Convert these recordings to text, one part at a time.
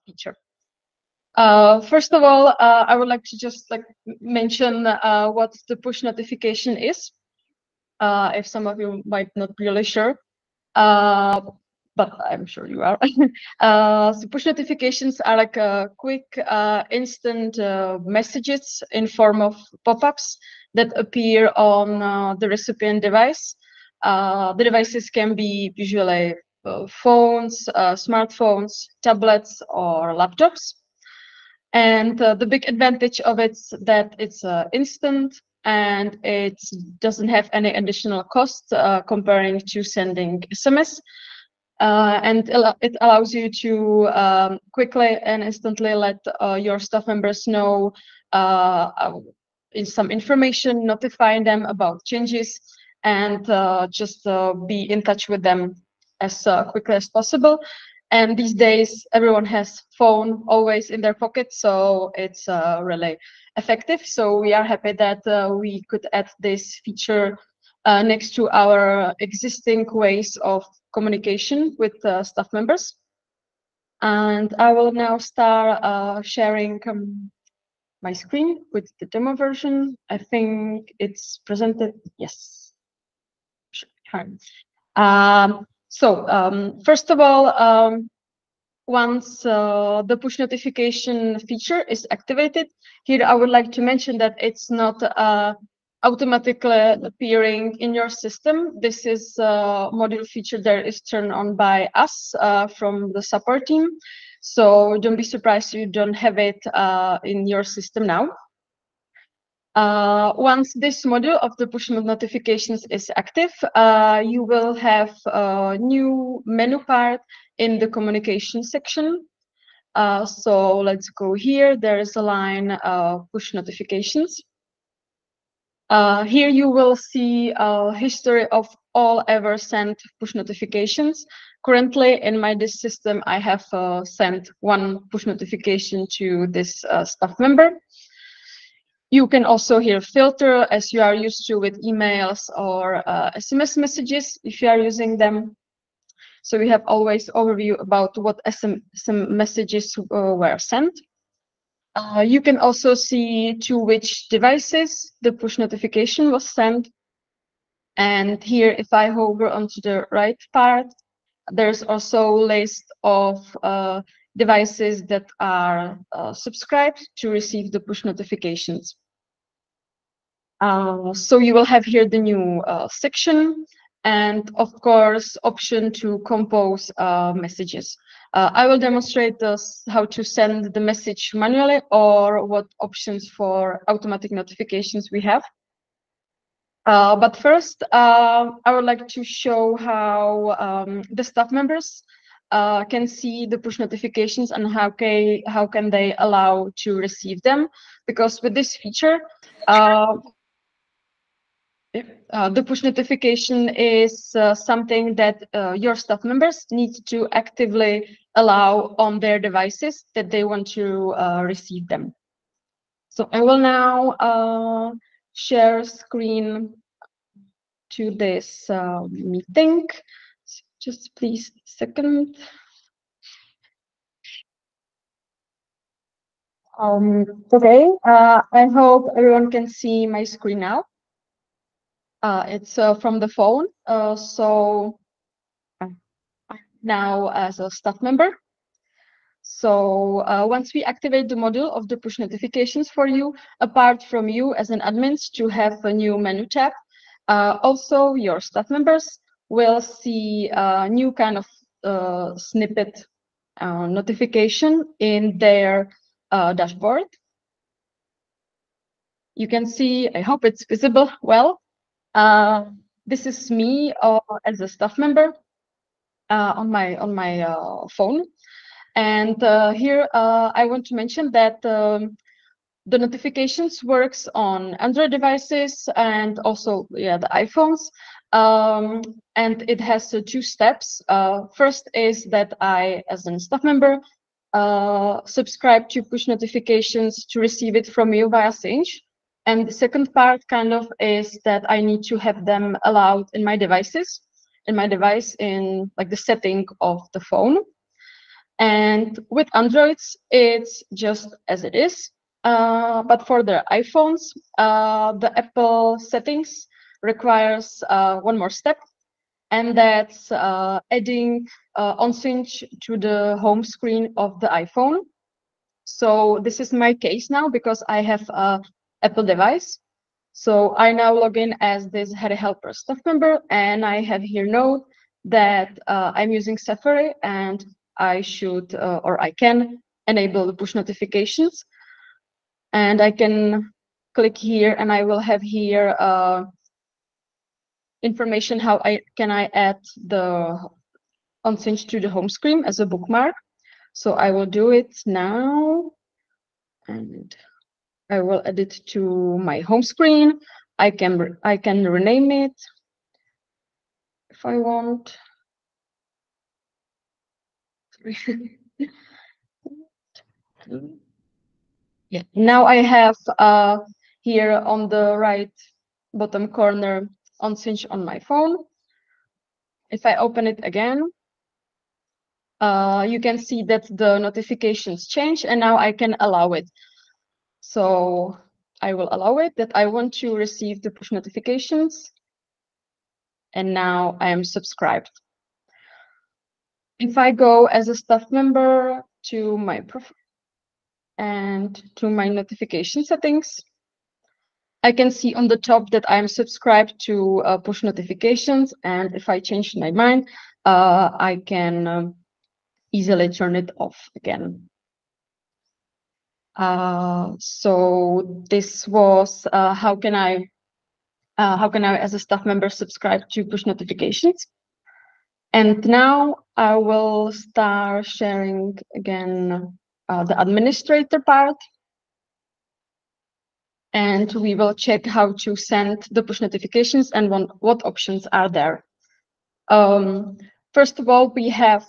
feature. First of all, I would like to just mention what the push notification is, if some of you might not be really sure, but I'm sure you are. So push notifications are like quick, instant messages in form of pop-ups that appear on the recipient device. The devices can be usually phones, smartphones, tablets, or laptops. And the big advantage of it is that it's instant and it doesn't have any additional cost comparing to sending SMS. And it allows you to quickly and instantly let your staff members know in some information, notifying them about changes, and just be in touch with them as quickly as possible. And these days, everyone has phone always in their pocket, so it's really effective. So we are happy that we could add this feature next to our existing ways of communication with staff members. And I will now start sharing my screen with the demo version. I think it's presented. Yes. Sure. First of all, once the push notification feature is activated, here I would like to mention that it's not automatically appearing in your system. This is a module feature that is turned on by us from the support team. So don't be surprised you don't have it in your system now. Once this module of the push notifications is active, you will have a new menu part in the communication section. So let's go here. There is a line push notifications. Here you will see a history of all ever sent push notifications. Currently in my disk system, I have sent one push notification to this staff member. You can also here filter as you are used to with emails or SMS messages if you are using them. So we have always overview about what SMS messages were sent. You can also see to which devices the push notification was sent. And here, if I hover onto the right part, there's also a list of devices that are subscribed to receive the push notifications. So you will have here the new section and, of course, option to compose messages. I will demonstrate how to send the message manually or what options for automatic notifications we have. But first, I would like to show how the staff members can see the push notifications and how can they allow to receive them. Because with this feature, the push notification is something that your staff members need to actively allow on their devices that they want to receive them. So I will now share screen to this meeting. Just please a second. Okay, I hope everyone can see my screen now. It's from the phone, so now as a staff member. So once we activate the module of the push notifications for you, apart from you as an admin to have a new menu tab, also your staff members will see a new kind of snippet notification in their dashboard. You can see, I hope it's visible well. This is me as a staff member on my phone. And here I want to mention that the notifications works on Android devices and also the iPhones. And it has two steps. First is that I, as a staff member, subscribe to push notifications to receive it from you via OnSinch. And the second part kind of is that I need to have them allowed in my devices, in my device in like the setting of the phone. And with Androids, it's just as it is. But for the iPhones, the Apple settings requires one more step, and that's adding OnSinch to the home screen of the iPhone. So this is my case now because I have a Apple device. So I now log in as this Harry Helper staff member, and I have here note that I'm using Safari, and I should or I can enable the push notifications. And I can click here, and I will have here information how I add the OnSinch to the home screen as a bookmark. So I will do it now, and I will add it to my home screen. I can rename it if I want. Yeah. Now I have here on the right bottom corner OnSinch on my phone. If I open it again, you can see that the notifications change, and now I can allow it. So I will allow it that I want to receive the push notifications, and now I am subscribed. If I go as a staff member to my profile and to my notification settings, I can see on the top that I'm subscribed to push notifications, and if I change my mind, I can easily turn it off again. So this was how can I, as a staff member, subscribe to push notifications. And now I will start sharing again the administrator part. And we will check how to send the push notifications and what options are there. First of all, we have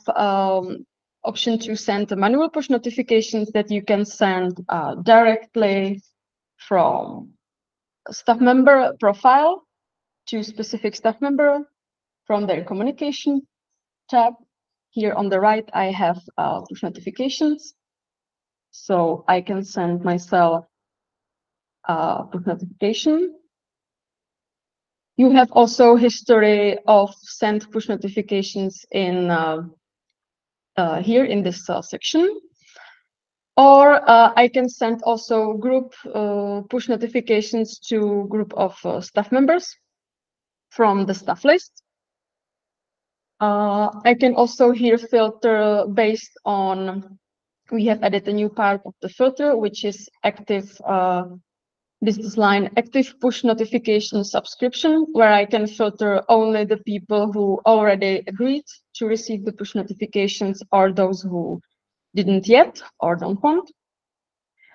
option to send the manual push notifications that you can send directly from a staff member profile to specific staff member from their communication tab. Here on the right, I have push notifications. So I can send myself push notification. You have also history of sent push notifications in here in this section. Or I can send also group push notifications to group of staff members from the staff list. I can also here filter based on, we have added a new part of the filter, which is active business line active push notification subscription, where I can filter only the people who already agreed to receive the push notifications or those who didn't yet or don't want.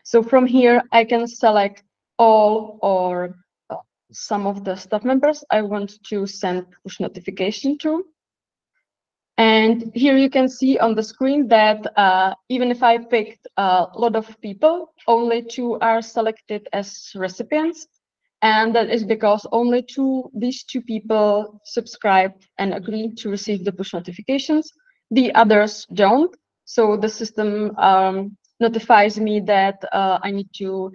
So from here, I can select all or some of the staff members I want to send push notification to. And here you can see on the screen that even if I picked a lot of people, only 2 are selected as recipients. And that is because only these two people subscribed and agreed to receive the push notifications. The others don't. So the system notifies me that I need to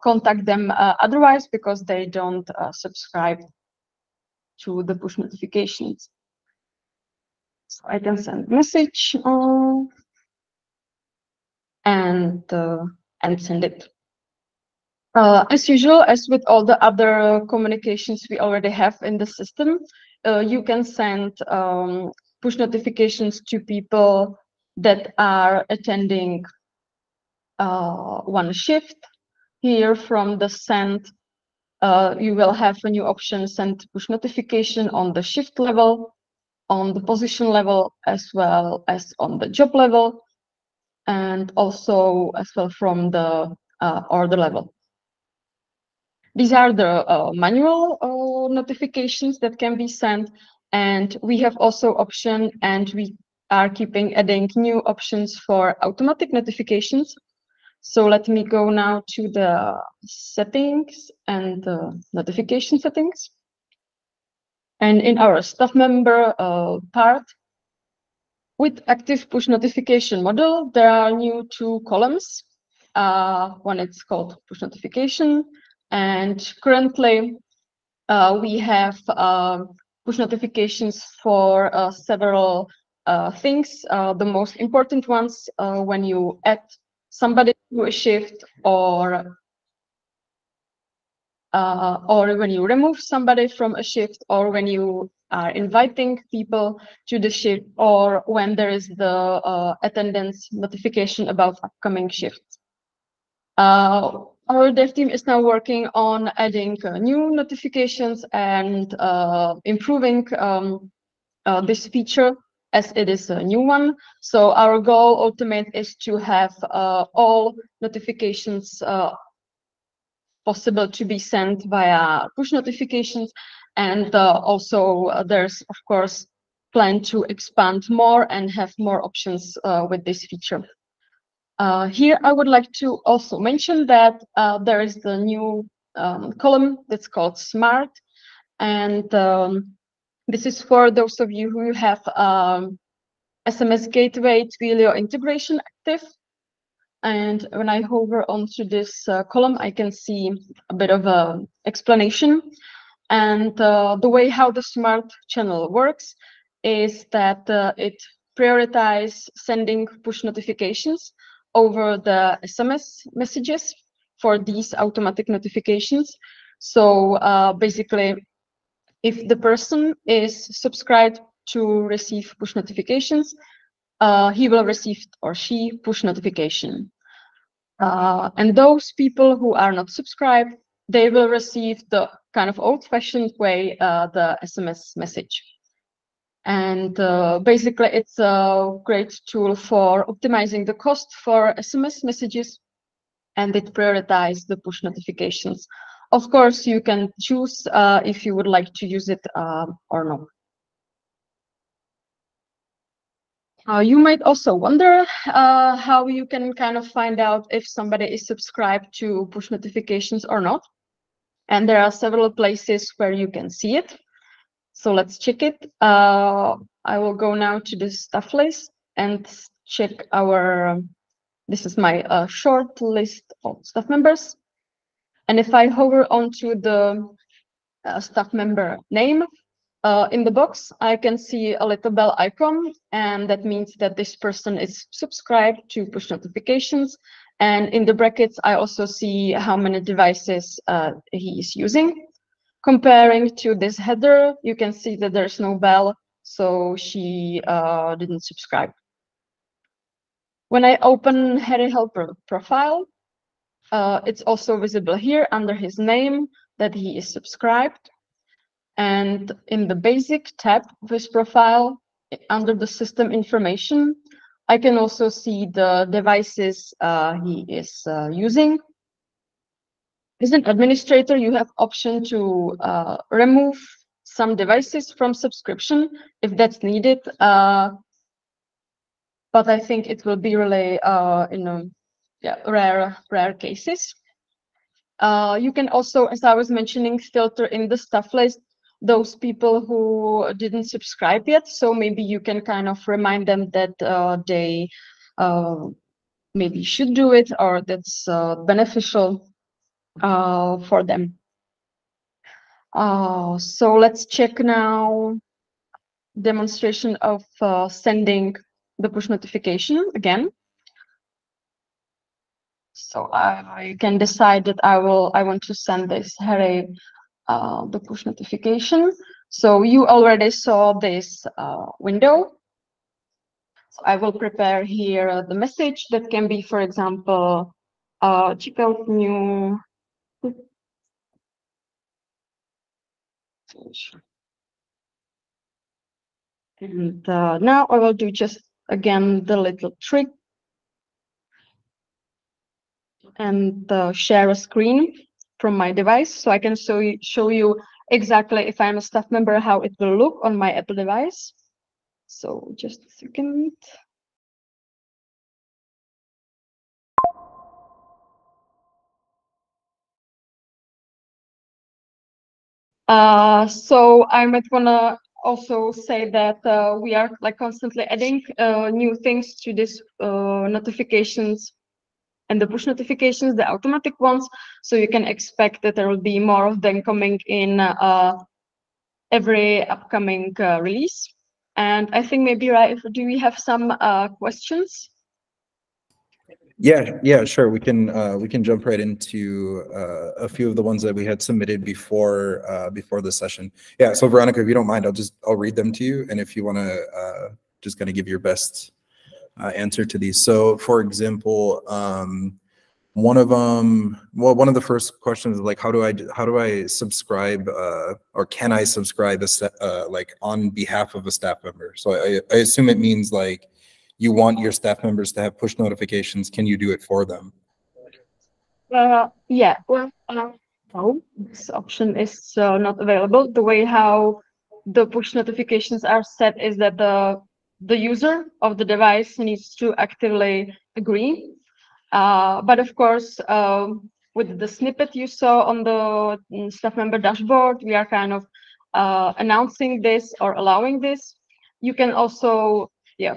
contact them otherwise because they don't subscribe to the push notifications. So I can send message and send it. As usual, as with all the other communications we already have in the system, you can send push notifications to people that are attending one shift. Here from the send, you will have a new option, send push notification on the shift level, on the position level, as well as on the job level, and also as well from the order level. These are the manual notifications that can be sent, and we have also option, and we are adding new options for automatic notifications. So let me go now to the settings and the notification settings. And in our staff member part, With active push notification model, there are new two columns. One it's called push notification, and currently we have push notifications for several things. The most important ones when you add somebody to a shift, or when you remove somebody from a shift, or when you are inviting people to the shift, or when there is the attendance notification about upcoming shifts. Our dev team is now working on adding new notifications and improving this feature as it is a new one. So our goal ultimate is to have all notifications possible to be sent via push notifications, and also there's of course plan to expand more and have more options with this feature. Here I would like to also mention that there is the new column that's called Smart, and this is for those of you who have SMS gateway Twilio integration active. And when I hover onto this column, I can see a bit of a explanation. And the way how the Smart channel works is that it prioritizes sending push notifications over the SMS messages for these automatic notifications. So basically, if the person is subscribed to receive push notifications, he will receive, or she, push notification. And those people who are not subscribed, they will receive the kind of old-fashioned way, the SMS message. And basically, it's a great tool for optimizing the cost for SMS messages, and it prioritizes the push notifications. Of course, you can choose if you would like to use it or not. You might also wonder how you can kind of find out if somebody is subscribed to push notifications or not. And there are several places where you can see it. So let's check it. I will go now to the stuff list and check our, this is my short list of staff members. And if I hover onto the staff member name, in the box, I can see a little bell icon, and that means that this person is subscribed to push notifications. And in the brackets, I also see how many devices he is using. Comparing to this header, you can see that there's no bell, so she didn't subscribe. When I open Harry Helper profile, it's also visible here under his name that he is subscribed. And in the basic tab of his profile, under the system information, I can also see the devices he is using. As an administrator, you have option to remove some devices from subscription if that's needed. But I think it will be really in rare cases. You can also, as I was mentioning, filter in the stuff list those people who didn't subscribe yet. So maybe you can kind of remind them that they maybe should do it, or that's beneficial for them. So let's check now demonstration of sending the push notification again. So I can decide that I want to send this Harry the push notification. So you already saw this window. So I will prepare here the message that can be, for example, check out new. And now I will do just again the little trick and share a screen from my device, so I can show you exactly, if I'm a staff member, how it will look on my Apple device. So just a second. So I might wanna also say that we are like constantly adding new things to this notifications and the push notifications, the automatic ones. So you can expect that there will be more of them coming in every upcoming release. And I think maybe, right, do we have some questions? Yeah, sure. We can jump right into a few of the ones that we had submitted before the session. Yeah. So Veronica, if you don't mind, I'll read them to you, and if you want to just kind of give your best answer to these. So, for example, one of the first questions is like, how do I subscribe or can I subscribe like on behalf of a staff member? So I assume it means like you want your staff members to have push notifications. Can you do it for them? Yeah, well, no, this option is not available. The way how the push notifications are set is that the user of the device needs to actively agree. But of course, with the snippet you saw on the staff member dashboard, we are kind of announcing this or allowing this. You can also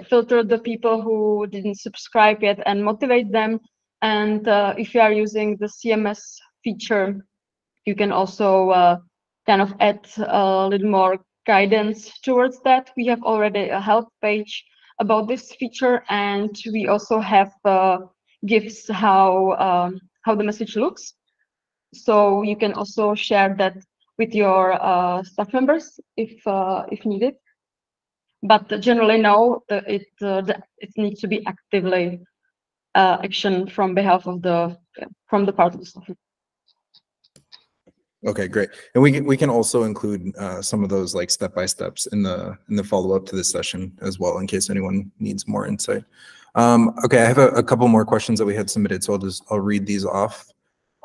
filter the people who didn't subscribe yet and motivate them. And if you are using the CMS feature, you can also kind of add a little more guidance towards that. We have already a help page about this feature, and we also have GIFs how the message looks. So you can also share that with your staff members if needed. But generally, no, it needs to be actively action from behalf of from the part of the staff. Okay, great. And we can also include some of those like step-by-steps in the follow-up to this session as well, in case anyone needs more insight. Okay, I have a couple more questions that we had submitted, so I'll read these off.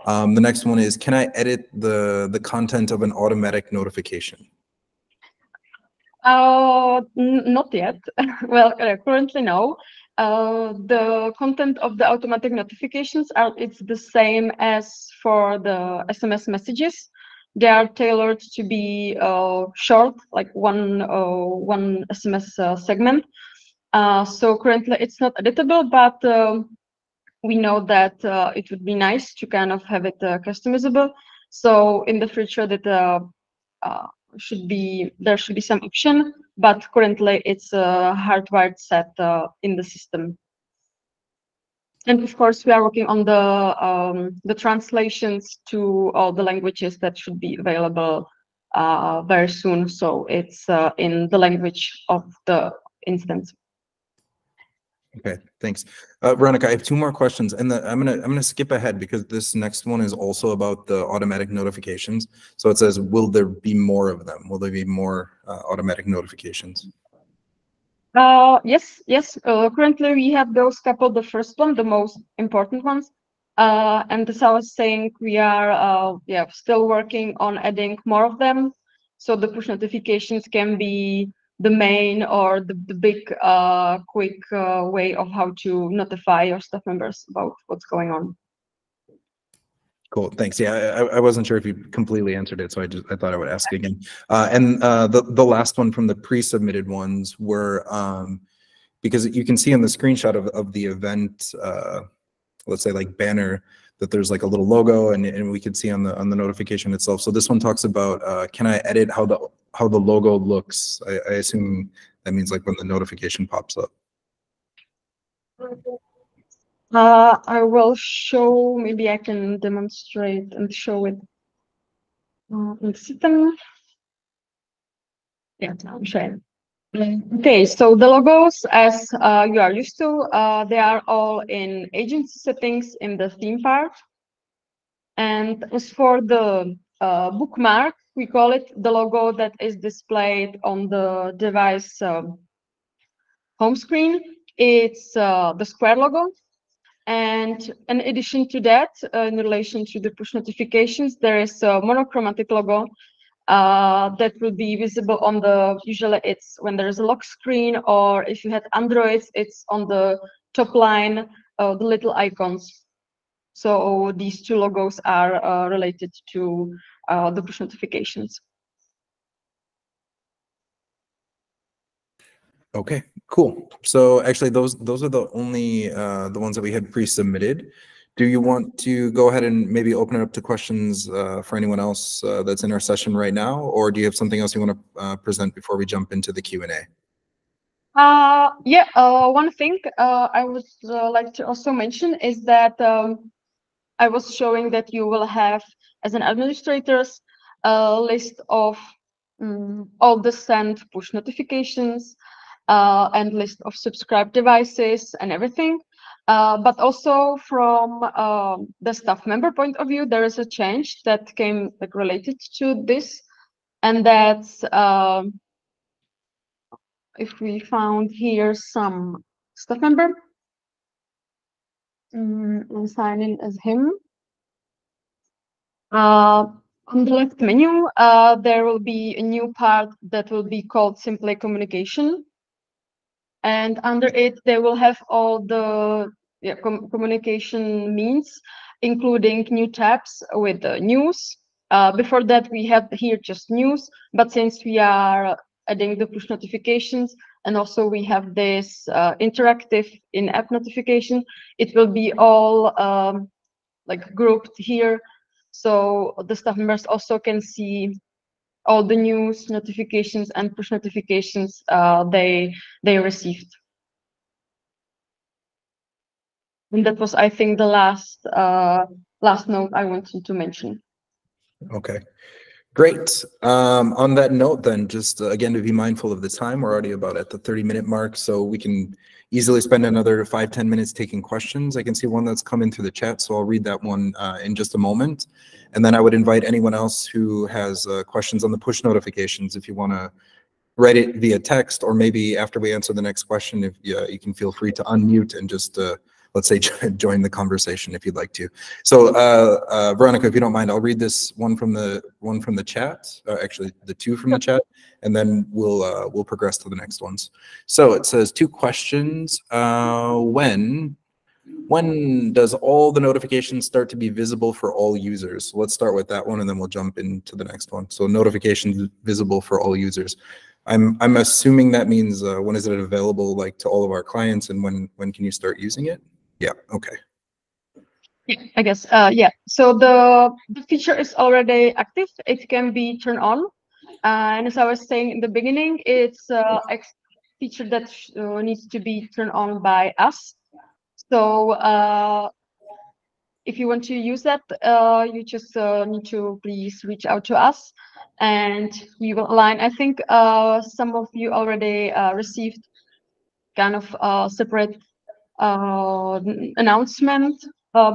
The next one is, can I edit the content of an automatic notification? Not yet. Well, currently no. The content of the automatic notifications it's the same as for the SMS messages. They are tailored to be short, like one SMS segment. So currently it's not editable, but we know that it would be nice to kind of have it customizable. So in the future that there should be some option, but currently it's hardwired set in the system. And of course, we are working on the translations to all the languages that should be available very soon. So it's in the language of the instance. Okay, thanks. Veronica, I have two more questions, and I'm gonna skip ahead because this next one is also about the automatic notifications. So it says, will there be more of them? Will there be more automatic notifications? Yes. Currently, we have those couple. The first one, the most important ones, and as I was saying, we are still working on adding more of them. So the push notifications can be the main or the big quick way of how to notify your staff members about what's going on. Cool, thanks. Yeah, I wasn't sure if you completely answered it, so I thought I would ask again. And the last one from the pre-submitted ones were because you can see on the screenshot of the event, let's say like banner, that there's like a little logo, and we can see on the notification itself. So this one talks about can I edit how the logo looks? I assume that means like when the notification pops up. I will show. Maybe I can demonstrate and show it in the system. Yeah, I'm showing. Okay, so the logos, as you are used to, they are all in agency settings in the theme part. And as for the bookmark, we call it the logo that is displayed on the device home screen. It's the square logo. And in addition to that, in relation to the push notifications, there is a monochromatic logo that will be visible on usually it's when there is a lock screen, or if you had Androids, it's on the top line, the little icons. So these two logos are related to the push notifications. Okay, cool. So actually, those are the only the ones that we had pre-submitted. Do you want to go ahead and maybe open it up to questions for anyone else that's in our session right now, or do you have something else you want to present before we jump into the Q&A? Yeah, one thing I would like to also mention is that I was showing that you will have, as an administrators, a list of all the sent push notifications and list of subscribed devices and everything. But also from the staff member point of view, there is a change that came like related to this, and that's if we found here some staff member and sign in as him. On the left menu, there will be a new part that will be called Simply Communication. And under it, they will have all the communication means, including new tabs with the news. Before that, we had here just news, but since we are adding the push notifications, and also we have this interactive in-app notification, it will be all like grouped here. So the staff members also can see all the news notifications and push notifications they received. And that was, I think, the last note I wanted to mention. Okay, great. On that note, then, just again to be mindful of the time, we're already about at the 30-minute mark, so we can easily spend another 5-10 minutes taking questions. I can see one that's come in through the chat, so I'll read that one in just a moment. And then I would invite anyone else who has questions on the push notifications, if you want to write it via text, or maybe after we answer the next question, if you can feel free to unmute and just let's say join the conversation if you'd like to. So Veronica, if you don't mind, I'll read this one from the chat, actually the two from the chat, and then we'll progress to the next ones. So it says 2 questions. When does all the notifications start to be visible for all users? So let's start with that one, and then we'll jump into the next one. So notifications visible for all users. I'm assuming that means when is it available like to all of our clients, and when can you start using it? Yeah, okay. Yeah, I guess, yeah. So the feature is already active. It can be turned on. And as I was saying in the beginning, it's a feature that needs to be turned on by us. So if you want to use that, you just need to please reach out to us and we will align. I think some of you already received kind of separate announcement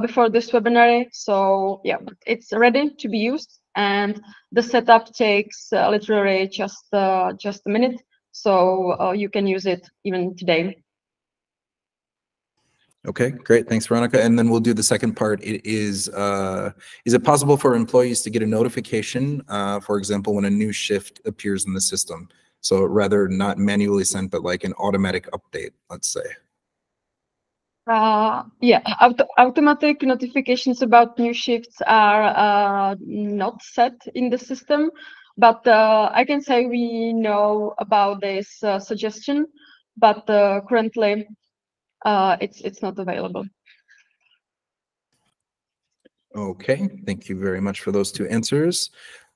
before this webinar. So yeah, it's ready to be used, and the setup takes literally just a minute. So you can use it even today. Okay, great. Thanks, Veronica. And then we'll do the second part. It is it possible for employees to get a notification, for example, when a new shift appears in the system? So rather not manually sent, but like an automatic update, let's say. Yeah, automatic notifications about new shifts are not set in the system, but I can say we know about this suggestion, but currently it's not available. Okay, thank you very much for those 2 answers.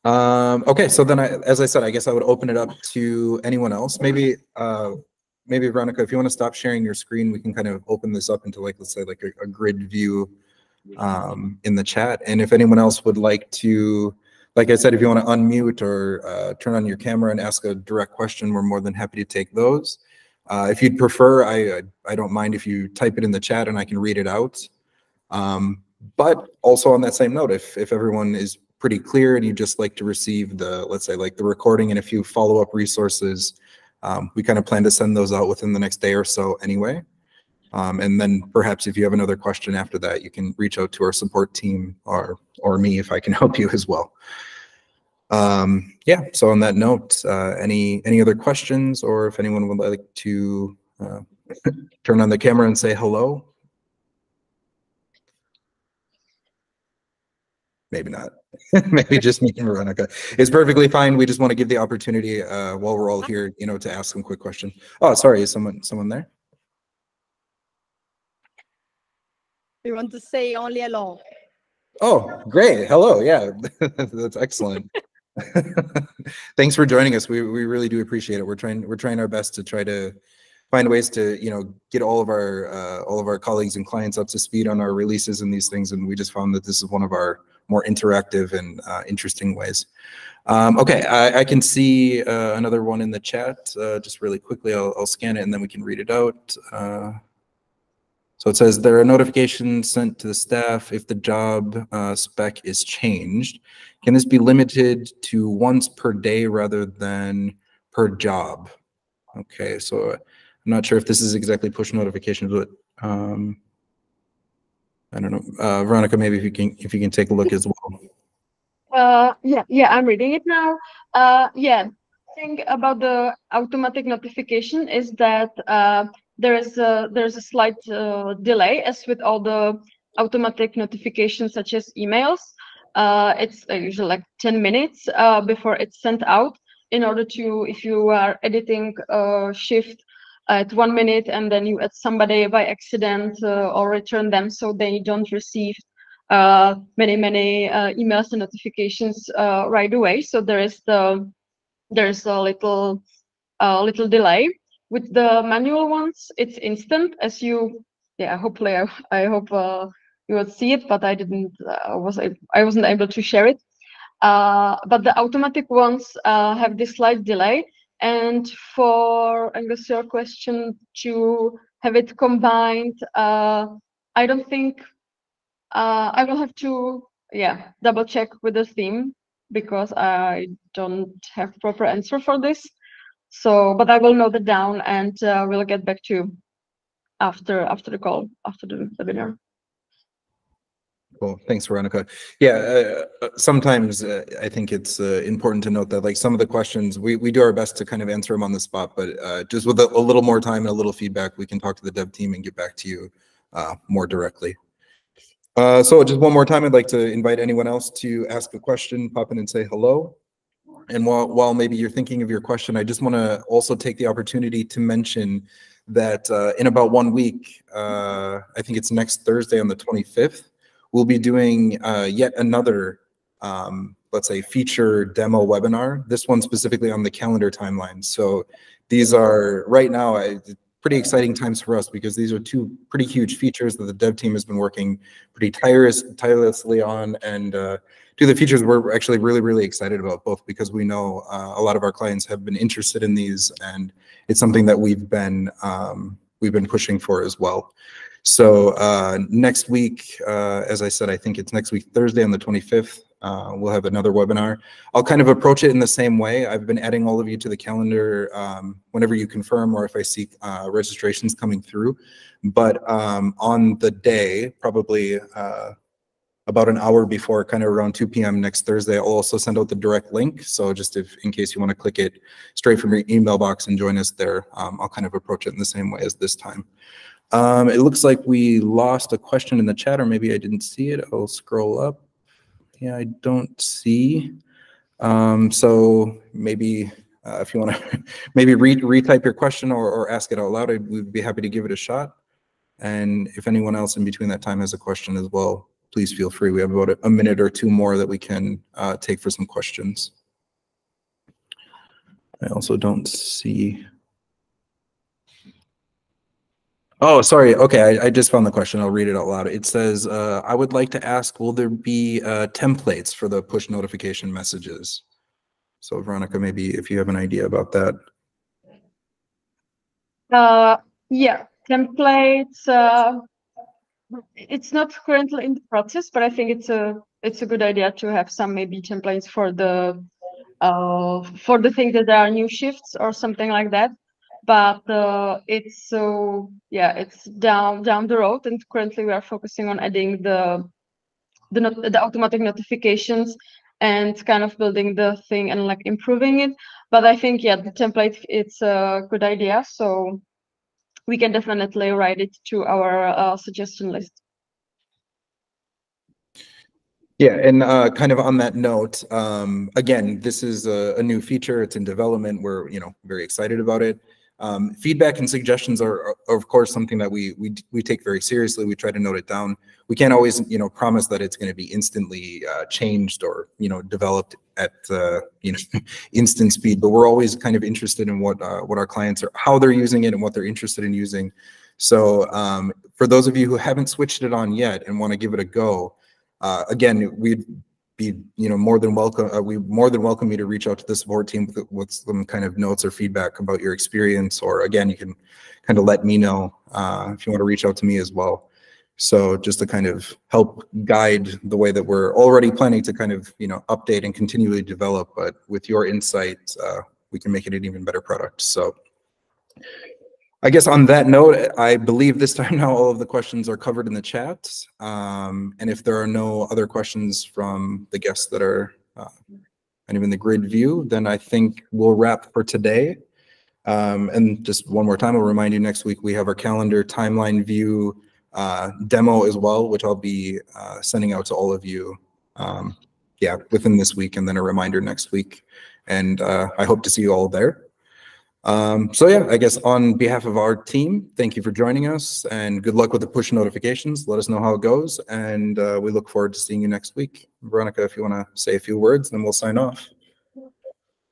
Okay, so then as I said, I guess I would open it up to anyone else. Maybe Veronica, if you want to stop sharing your screen, we can kind of open this up into, like, let's say like a grid view in the chat. And if anyone else would like to, like I said, if you want to unmute or turn on your camera and ask a direct question, we're more than happy to take those. If you'd prefer, I don't mind if you type it in the chat and I can read it out. But also on that same note, if everyone is pretty clear and you just like to receive the, let's say like the recording and a few follow-up resources, we kind of plan to send those out within the next day or so anyway. And then perhaps if you have another question after that, you can reach out to our support team or me if I can help you as well. Yeah, so on that note, any other questions, or if anyone would like to turn on the camera and say hello? maybe not. Maybe just me and Veronica. It's perfectly fine. We just want to give the opportunity while we're all here, to ask some quick questions. Oh, sorry, is someone there? We want to say only hello. Oh, great. Hello. Yeah, that's excellent. Thanks for joining us. We really do appreciate it. We're trying our best to try to find ways to get all of our colleagues and clients up to speed on our releases and these things, and we just found that this is one of our more interactive and interesting ways. Okay, I can see another one in the chat. Just really quickly, I'll scan it and then we can read it out. So it says there are notifications sent to the staff if the job spec is changed. Can this be limited to once per day rather than per job? Okay, so I'm not sure if this is exactly push notifications, but I don't know. Veronica, maybe if you can take a look as well. Yeah, I'm reading it now. Yeah, thing about the automatic notification is that there's a slight delay, as with all the automatic notifications such as emails. It's usually like 10 minutes before it's sent out, in order to, if you are editing a shift at 1 minute and then you add somebody by accident or return them, so they don't receive many emails and notifications right away. So there's a little delay. With the manual ones, it's instant. As you, yeah, hopefully I hope you would see it, but I didn't. I wasn't able to share it. But the automatic ones have this slight delay. And for, I guess, your question, to have it combined, I don't think. I will have to, yeah, double check with the theme, because I don't have proper answer for this. So, but I will note it down and we'll get back to you after the call, after the webinar. Cool. Thanks, Veronica. Yeah, sometimes I think it's important to note that, like, some of the questions, we do our best to kind of answer them on the spot, but just with a little more time and a little feedback, we can talk to the dev team and get back to you more directly. So just one more time, I'd like to invite anyone else to ask a question, pop in and say hello. And while maybe you're thinking of your question, I just want to also take the opportunity to mention that in about 1 week, I think it's next Thursday on the 25th, we'll be doing yet another, let's say, feature demo webinar, this one specifically on the calendar timeline. So these are, right now, pretty exciting times for us, because these are two pretty huge features that the dev team has been working pretty tirelessly on, and two of the features we're actually really excited about, both because we know a lot of our clients have been interested in these, and it's something that we've been pushing for as well. So next week, as I said, I think it's next week, Thursday on the 25th, we'll have another webinar. I'll kind of approach it in the same way. I've been adding all of you to the calendar whenever you confirm, or if I see registrations coming through. But on the day, probably about an hour before, kind of around 2 p.m. next Thursday, I'll also send out the direct link. So just in case you want to click it straight from your email box and join us there, I'll kind of approach it in the same way as this time. It looks like we lost a question in the chat, or maybe I didn't see it. I'll scroll up. Yeah, I don't see. So maybe if you want to maybe retype your question or ask it out loud, we'd be happy to give it a shot. And if anyone else in between that time has a question as well, please feel free. We have about a minute or two more that we can take for some questions. I also don't see. Oh, sorry. Okay, I just found the question. I'll read it out loud. It says, I would like to ask, will there be templates for the push notification messages? So Veronica, maybe if you have an idea about that. Yeah, templates. It's not currently in the process, but I think it's a good idea to have some maybe templates for the thing that there are new shifts or something like that. But it's it's down the road, and currently we are focusing on adding the automatic notifications and kind of building the thing and like improving it. But I think, yeah, the template, it's a good idea, so we can definitely write it to our suggestion list. Yeah, and kind of on that note, again, this is a new feature. It's in development. We're very excited about it. Feedback and suggestions are of course something that we take very seriously. We try to note it down. We can't always promise that it's going to be instantly changed or developed at instant speed. But we're always kind of interested in what our clients are, how they're using it, and what they're interested in using. So for those of you who haven't switched it on yet and want to give it a go. Again, we'd be, more than welcome. We more than welcome you to reach out to the support team with some kind of notes or feedback about your experience. Or again, you can kind of let me know if you want to reach out to me as well. So just to kind of help guide the way that we're already planning to kind of update and continually develop. But with your insight, we can make it an even better product. So. I guess on that note, I believe this time now all of the questions are covered in the chat. And if there are no other questions from the guests that are kind of in the grid view, then I think we'll wrap for today. And just one more time, I'll remind you next week we have our calendar timeline view demo as well, which I'll be sending out to all of you within this week, and then a reminder next week. And I hope to see you all there. So yeah, I guess on behalf of our team, thank you for joining us and good luck with the push notifications. Let us know how it goes, and we look forward to seeing you next week. Veronica, if you want to say a few words, then we'll sign off.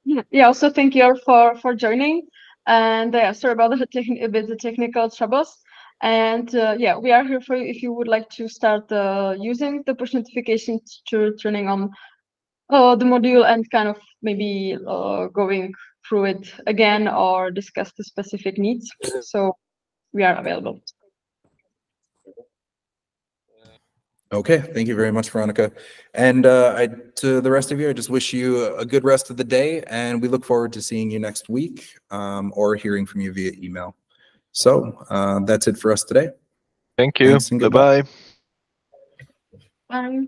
Yeah, also thank you all for joining, and sorry about the technical troubles. And we are here for you if you would like to start using the push notifications, to turning on the module and kind of maybe going through it again or discuss the specific needs. So we are available. Okay, thank you very much, Veronica. And to the rest of you, I just wish you a good rest of the day, and we look forward to seeing you next week or hearing from you via email. So that's it for us today. Thank you. Bye-bye. Bye.